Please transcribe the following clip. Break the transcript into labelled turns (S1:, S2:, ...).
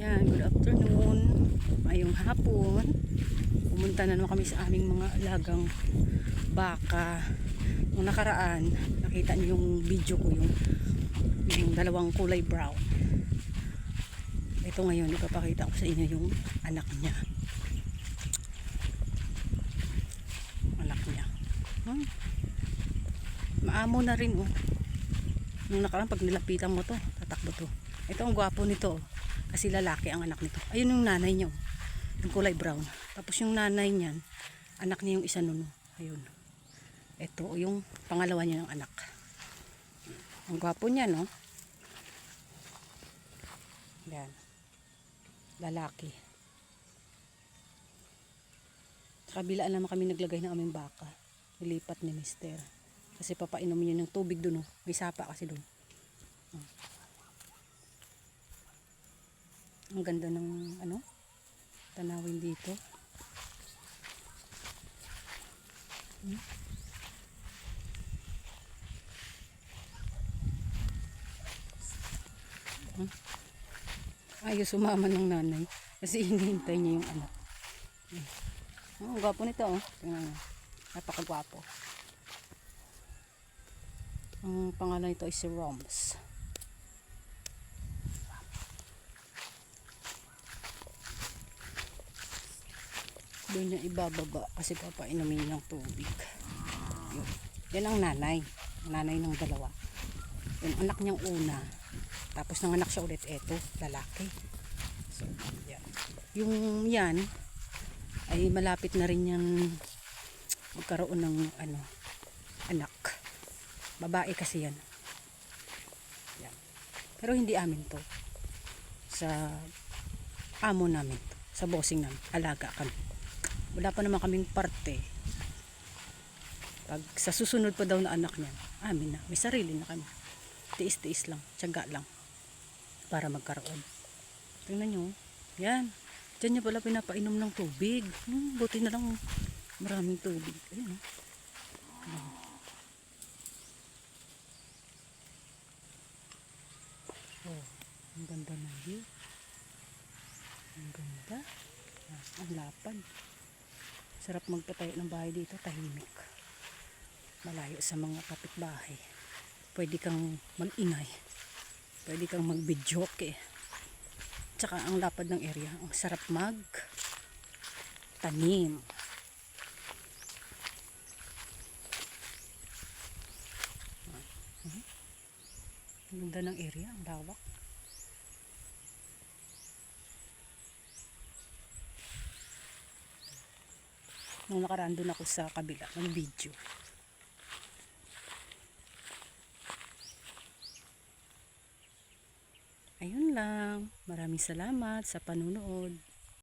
S1: Yan, good afternoon. Ngayong hapon, pumunta na naman kami sa aming mga alagang baka. Nung nakaraan, nakita niyo yung video ko, yung dalawang kulay brown. Ito ngayon, ipapakita ko sa inyo yung anak niya. Anak niya. Maamo na rin, oh. Nung nakaraan, pag nilapitan mo to, tatakbo to. Ito ang gwapo nito, oh. Kasi lalaki ang anak nito. Ayun yung nanay niya, oh. Yung kulay brown. Tapos yung nanay niyan, anak niya yung isa nun, oh. Ayun. Ito yung pangalawa niya ng anak. Ang gwapo niya, no? Yan. Lalaki. Sa kabilaan naman kami naglagay ng aming baka. Nilipat ni mister. Kasi papainom niya ng tubig dun, oh. May sapa kasi dun. Ang ganda ng tanawin dito. Ayos sumama ng nanay kasi hinihintay niya yung anak. Ang gwapo nito, oh. Tingnan mo. Napakagwapo. Ang pangalan nito is si Roms. Doon niya ibababa kasi papainumin ng tubig. Yun. Yan ang nanay. Ang nanay ng dalawa. Yung anak niyang una. Tapos nanganak siya ulit. Eto, lalaki. So, yan. Yung yan ay malapit na rin yan magkaroon ng anak. Babae kasi yan. Yan. Pero hindi amin to. Sa amo namin to. Sa bossing namin. Alaga kami. Wala pa naman kaming parte. Pag sa susunod pa daw na anak niya, amin na. May sarili na kami. Tiis-tiis lang. Tiyaga lang. Para magkaroon. Tingnan nyo. Yan. Diyan niya pala pinapainom ng tubig. Buti na lang maraming tubig. Ayan. Oh, ang ganda na view. Ang ganda. Ang lapad. Sarap magpatayo ng bahay dito, tahimik. Malayo sa mga kapitbahay. Pwede kang mag-ingay. Pwede kang mag-videoke. Tsaka ang lapad ng area, ang sarap mag-tanim. Ang ganda ng area, ang lawak. Nung nakaraan doon ako sa kabila ng video. Ayun lang. Maraming salamat sa panunood.